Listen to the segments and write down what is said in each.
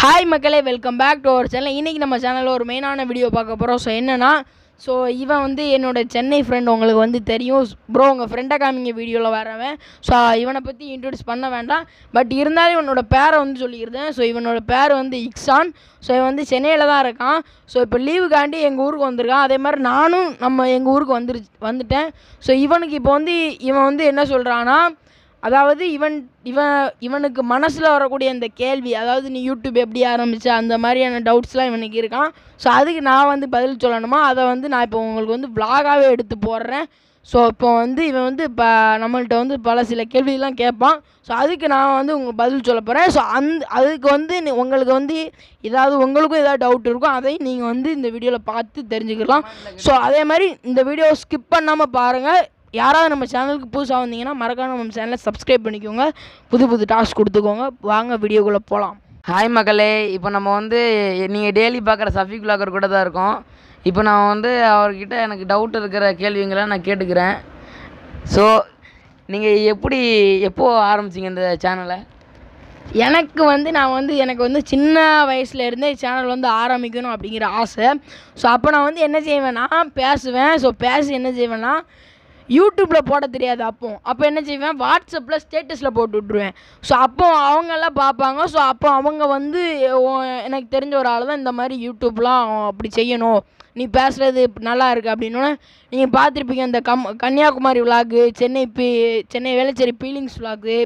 Hi மக்களே, welcome back to our channel. இன்றைக்கி நம்ம சேனலில் ஒரு மெயினான வீடியோ பார்க்க போகிறோம். என்னென்னா இவன் வந்து என்னோடய சென்னை ஃப்ரெண்ட். உங்களுக்கு வந்து தெரியும் ப்ரோ, உங்கள் ஃப்ரெண்டை காமிங்க வீடியோவில் வரவன். இவனை பற்றி இன்ட்ரடியூஸ் பண்ண வேண்டாம், பட் இருந்தாலும் இவனோட பேரை வந்து சொல்லியிருந்தேன். இவனோட பேர் வந்து இக்ஸான். இவன் வந்து சென்னையில் தான் இருக்கான். இப்போ லீவுக்காண்டி எங்கள் ஊருக்கு வந்திருக்கான். அதே மாதிரி நானும் எங்கள் ஊருக்கு வந்துட்டேன். இவனுக்கு இப்போ வந்து இவன் வந்து என்ன சொல்கிறான்னா, அதாவது இவனுக்கு மனசில் வரக்கூடிய அந்த கேள்வி, அதாவது நீ யூடியூப் எப்படி ஆரம்பிச்ச, அந்த மாதிரியான டவுட்ஸ்லாம் இவனுக்கு இருக்கான். அதுக்கு நான் வந்து பதில் சொல்லணுமா, அதை வந்து நான் இப்போ உங்களுக்கு வந்து விளாகாகவே எடுத்து போடுறேன். இப்போ வந்து இவன் வந்து இப்போ நம்மள்கிட்ட வந்து சில கேள்வியெல்லாம் கேட்பான். அதுக்கு நான் வந்து உங்களுக்கு பதில் சொல்ல போகிறேன். அதுக்கு வந்து உங்களுக்கு வந்து உங்களுக்கும் ஏதாவது டவுட் இருக்கும், அதையும் நீங்கள் வந்து இந்த வீடியோவில் பார்த்து தெரிஞ்சுக்கலாம். அதே மாதிரி இந்த வீடியோ ஸ்கிப் பண்ணாமல் பாருங்கள். யாராவது நம்ம சேனலுக்கு புதுசாக வந்தீங்கன்னா மறக்காம நம்ம சேனலை சப்ஸ்கிரைப் பண்ணிக்கோங்க, புது டாஸ்க் கொடுத்துக்கோங்க. வாங்க வீடியோக்குள்ளே போகலாம். ஹாய் மக்களே, இப்போ நம்ம வந்து நீங்கள் டெய்லி பார்க்குற சஃபிக் விலாகர் கூட தான் இருக்கோம். இப்போ நான் வந்து அவர்கிட்ட எனக்கு டவுட் இருக்கிற கேள்விங்களை நான் கேட்டுக்கிறேன். நீங்கள் எப்போ ஆரம்பிச்சிங்க இந்த சேனலை? எனக்கு வந்து சின்ன வயசுலேருந்தே சேனல் வந்து ஆரம்பிக்கணும் அப்படிங்கிற ஆசை. அப்போ நான் வந்து என்ன செய்வேன்னா பேசுவேன். பேசி என்ன செய்வேன்னா, யூடியூப்பில் போட தெரியாது. அப்போ என்ன செய்வேன், வாட்ஸ்அப்பில் ஸ்டேட்டஸில் போட்டு விட்ருவேன். அப்போ அவங்கெல்லாம் பார்ப்பாங்க. அப்போ அவங்க வந்து எனக்கு தெரிஞ்ச ஒரு ஆள் தான் இந்த மாதிரி யூடியூப்லாம் அப்படி செய்யணும், நீ பேசுகிறது நல்லா இருக்குது அப்படின்னு. நீங்கள் பார்த்துருப்பீங்க இந்த Kanyakumari vlog, Chennai Velachery feelings vlog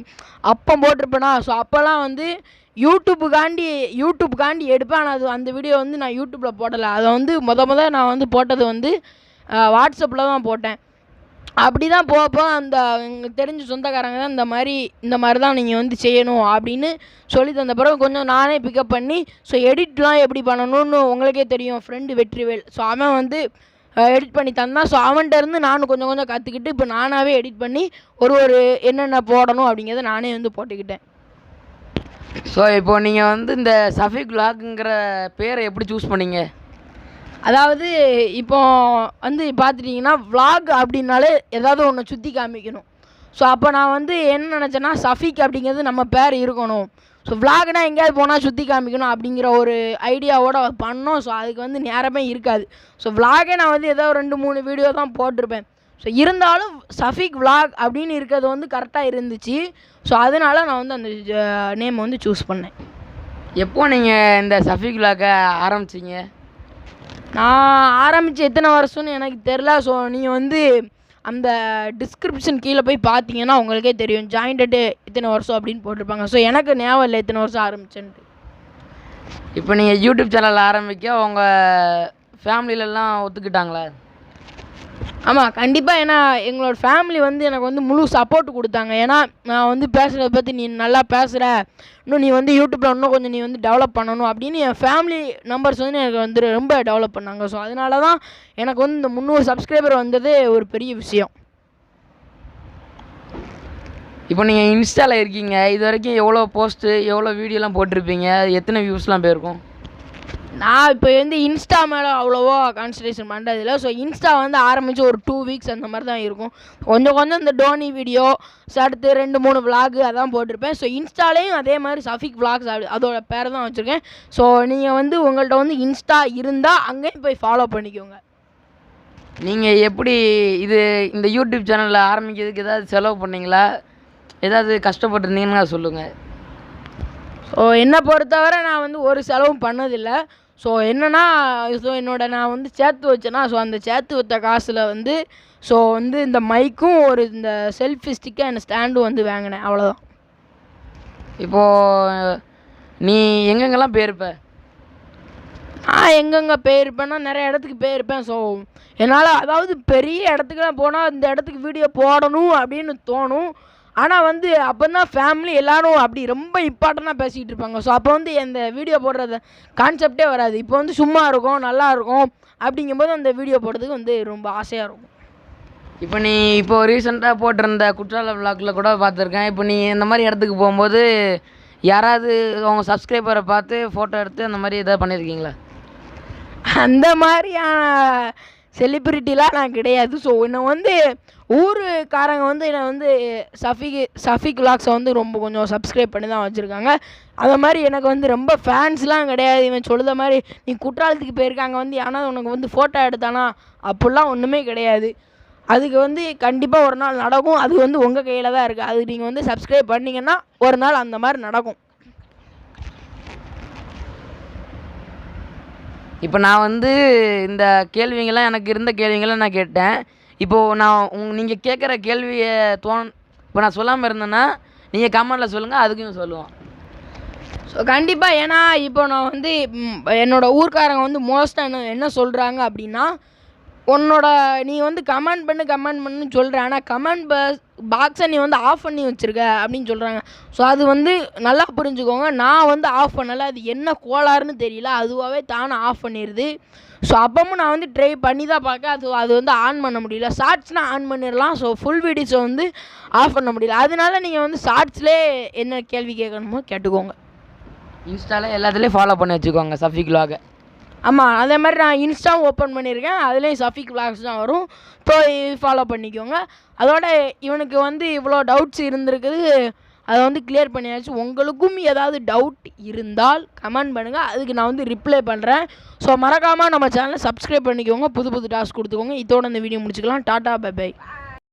அப்போ போட்டிருப்பேனா. அப்போல்லாம் வந்து யூடியூப்புக்காண்டி எடுப்பேன். ஆனால் அந்த வீடியோ வந்து நான் யூடியூப்பில் போடலை. அதை வந்து முத நான் வந்து போட்டது வந்து வாட்ஸ்அப்பில் தான் போட்டேன். அப்படி தான் போப்போ அந்த எங்களுக்கு தெரிஞ்ச சொந்தக்காரங்க தான் இந்த மாதிரி தான் நீங்கள் வந்து செய்யணும் அப்படின்னு சொல்லி தந்த பிறகு கொஞ்சம் நானே பிக்கப் பண்ணி எடிட்லாம் எப்படி பண்ணணும்னு உங்களுக்கே தெரியும், ஃப்ரெண்டு வெற்றிவேல். அவன் வந்து எடிட் பண்ணி தந்தான். அவன்கிட்ட இருந்து நானும் கொஞ்சம் கற்றுக்கிட்டு இப்போ நானாகவே எடிட் பண்ணி ஒரு என்னென்ன போடணும் அப்படிங்கிறத நானே வந்து போட்டுக்கிட்டேன். இப்போது நீங்கள் வந்து இந்த சஃபிக் விலாகுங்கிற பேரை எப்படி சூஸ் பண்ணீங்க? அதாவது இப்போ வந்து பார்த்துட்டிங்கன்னா விலாக் அப்படின்னாலே ஏதாவது ஒன்று சுற்றி காமிக்கணும். அப்போ நான் வந்து என்ன நினச்சேன்னா, சஃபிக் அப்படிங்கிறது நம்ம பேர் இருக்கணும். விலாக்னா எங்கேயாவது போனால் சுற்றி காமிக்கணும் அப்படிங்கிற ஒரு ஐடியாவோடு பண்ணோம். அதுக்கு வந்து நேரமே இருக்காது. விலாகே நான் வந்து ஏதோ 2-3 வீடியோ தான் போட்டிருப்பேன். இருந்தாலும் சஃபிக் விலாக் அப்படின்னு இருக்கிறது வந்து கரெக்டாக இருந்துச்சு. அதனால் நான் வந்து அந்த நேம் வந்து சூஸ் பண்ணேன். எப்போ நீங்கள் இந்த சஃபிக் விலாகை ஆரம்பிச்சிங்க? நான் ஆரம்பித்து எத்தனை வருஷம்னு எனக்கு தெரில. நீங்கள் வந்து அந்த டிஸ்கிரிப்ஷன் கீழே போய் பார்த்தீங்கன்னா உங்களுக்கே தெரியும், ஜாயின்ட்டு எத்தனை வருஷம் அப்படின்னு போட்டிருப்பாங்க. எனக்கு ஞாபகம் இல்லை எத்தனை வருஷம் ஆரம்பிச்சேன்ட்டு. இப்போ நீங்கள் யூடியூப் சேனல் ஆரம்பிக்க உங்கள் ஃபேமிலியிலலாம் ஒத்துக்கிட்டாங்களா? ஆமாம், கண்டிப்பாக. ஏன்னா எங்களோட ஃபேமிலி வந்து எனக்கு வந்து முழு சப்போர்ட் கொடுத்தாங்க. ஏன்னா நான் வந்து பேசுகிறத பற்றி நீ நல்லா பேசுகிற, இன்னும் நீ வந்து யூடியூப்பில் இன்னும் கொஞ்சம் நீ வந்து டெவலப் பண்ணணும் அப்படின்னு என் ஃபேமிலி மெம்பர்ஸ் வந்து எனக்கு வந்து ரொம்ப டெவலப் பண்ணாங்க. அதனால தான் எனக்கு வந்து இந்த 300 சப்ஸ்கிரைபர் வந்ததே ஒரு பெரிய விஷயம். இப்போ நீங்கள் இன்ஸ்டாவில் இருக்கீங்க, இது வரைக்கும் எவ்வளோ போஸ்ட்டு எவ்வளோ வீடியோலாம் போட்டிருப்பீங்க, எத்தனை வியூஸ்லாம் போயிருக்கும்? நான் இப்போ வந்து இன்ஸ்டா மேலே அவ்வளோவா கான்சன்ட்ரேஷன் பண்ணுறதில்ல. இன்ஸ்டா வந்து ஆரம்பித்து ஒரு 2 வீக்ஸ் அந்த மாதிரி தான் இருக்கும். கொஞ்சம் இந்த டோனி வீடியோ, அடுத்து 2-3 விலாகு அதான் போட்டிருப்பேன். இன்ஸ்டாலேயும் அதே மாதிரி சஃபிக் விலாக்ஸ் அதோட பேரை தான் வச்சுருக்கேன். நீங்கள் வந்து உங்கள்கிட்ட வந்து இன்ஸ்டா இருந்தால் அங்கேயும் போய் ஃபாலோ பண்ணிக்கோங்க. நீங்கள் எப்படி இந்த யூடியூப் சேனலில் ஆரம்பிக்கிறதுக்கு ஏதாவது செலவு பண்ணிங்களா, ஏதாவது கஷ்டப்பட்டுருந்தீங்கன்னா சொல்லுங்கள். என்னை பொறுத்தவரை நான் வந்து ஒரு செலவும் பண்ணதில்லை. என்னென்னா நான் வந்து சேர்த்து வச்சேன்னா, அந்த சேர்த்து வைத்த காசில் வந்து வந்து இந்த மைக்கும் இந்த செல்ஃபி ஸ்டிக்காக அந்த ஸ்டாண்டும் வந்து வாங்கினேன், அவ்வளோதான். இப்போது நீ எங்கெங்கெல்லாம் போயிருப்ப? நான் எங்கெங்கே போயிருப்பேன்னா நிறைய இடத்துக்கு போயிருப்பேன். என்னால் அதாவது பெரிய இடத்துக்குலாம் போனால் இந்த இடத்துக்கு வீடியோ போடணும் அப்படின்னு தோணும். ஆனால் வந்து அப்போ தான் ஃபேமிலி எல்லோரும் அப்படி ரொம்ப இம்பார்ட்டண்ட்டாக பேசிக்கிட்டு இருப்பாங்க. அப்போ வந்து அந்த வீடியோ போடுறது கான்செப்டே வராது. இப்போ வந்து சும்மா இருக்கும், நல்லாயிருக்கும் அப்படிங்கும்போது அந்த வீடியோ போடுறதுக்கு வந்து ரொம்ப ஆசையாக இருக்கும். இப்போ ரீசெண்டாக போட்டிருந்த குற்றால விளாக்கில் கூட பார்த்துருக்கேன். இப்போ நீ இந்த மாதிரி இடத்துக்கு போகும்போது யாராவது அவங்க சப்ஸ்கிரைபரை பார்த்து ஃபோட்டோ எடுத்து அந்த மாதிரி எதாவது பண்ணியிருக்கீங்களா? அந்த மாதிரியான செலிப்ரிட்டிலாம் நான் கிடையாது. ஸோ என்னை வந்து ஊருக்காரங்க வந்து என்னை வந்து சஃபிக் விலாக்ஸை வந்து ரொம்ப கொஞ்சம் சப்ஸ்கிரைப் பண்ணி தான் வச்சுருக்காங்க. அது மாதிரி எனக்கு வந்து ரொம்ப ஃபேன்ஸ்லாம் கிடையாது. இவன் சொல்லுற மாதிரி நீ குற்றாலத்துக்கு போயிருக்காங்க வந்து ஆனால் உனக்கு வந்து ஃபோட்டோ எடுத்தானா அப்படிலாம் ஒன்றுமே கிடையாது. அதுக்கு வந்து கண்டிப்பாக ஒரு நாள் நடக்கும். அது வந்து உங்கள் கையில் தான் இருக்குது. அது நீங்கள் வந்து சப்ஸ்கிரைப் பண்ணிங்கன்னா ஒரு நாள் அந்த மாதிரி நடக்கும். இப்போ நான் வந்து இந்த கேள்விங்கெல்லாம் எனக்கு இருந்த கேள்விங்கெல்லாம் நான் கேட்டேன். இப்போது நான் நீங்கள் கேட்குற கேள்வியை இப்போ நான் சொல்லாமல் இருந்தேன்னா நீங்கள் கமெண்டில் சொல்லுங்கள், அதுக்கும் சொல்லுவோம். ஸோ கண்டிப்பாக, ஏன்னா இப்போ நான் வந்து என்னோடய ஊர்க்காரங்க வந்து மோஸ்ட்டாக என்ன சொல்கிறாங்க அப்படின்னா, நீ வந்து கமெண்ட் பண்ணுன்னு சொல்கிற, ஆனால் கமெண்ட் பாக்ஸை நீ வந்து ஆஃப் பண்ணி வச்சுருக்க அப்படின்னு சொல்கிறாங்க. ஸோ அது வந்து நல்லா புரிஞ்சுக்கோங்க. நான் வந்து ஆஃப் பண்ணலை, அது என்ன கோளாறுன்னு தெரியல, அதுவாகவே தானே ஆஃப் பண்ணிடுது. ஸோ அப்பவும் நான் வந்து ட்ரை பண்ணி தான் பார்க்க, அது வந்து ஆன் பண்ண முடியல. ஷார்ட்ஸ்னால் ஆன் பண்ணிடலாம், ஸோ ஃபுல் வீடியோஸை வந்து ஆஃப் பண்ண முடியல. அதனால நீங்கள் வந்து ஷார்ட்ஸ்லேயே என்ன கேள்வி கேட்கணுமோ கேட்டுக்கோங்க. இன்ஸ்டாவில் எல்லாத்துலேயும் ஃபாலோ பண்ணி வச்சுக்கோங்க சஃபிக் விலாகை. ஆமாம், அதே மாதிரி நான் இன்ஸ்டாவும் ஓப்பன் பண்ணியிருக்கேன், அதுலேயும் சஃபிக் விலாக்ஸ் தான் வரும். போய் ஃபாலோ பண்ணிக்கோங்க. அதோட இவனுக்கு வந்து இவ்வளோ டவுட்ஸ் இருந்திருக்குது, அதை வந்து கிளியர் பண்ணியாச்சு. உங்களுக்கும் ஏதாவது டவுட் இருந்தால் கமெண்ட் பண்ணுங்கள், அதுக்கு நான் வந்து ரிப்ளை பண்ணுறேன். ஸோ மறக்காமல் நம்ம சேனலை சப்ஸ்கிரைப் பண்ணிக்கோங்க, புது டாஸ்க் கொடுத்துக்கோங்க. இதோட இந்த வீடியோ முடிச்சுக்கலாம். Tata, bye by.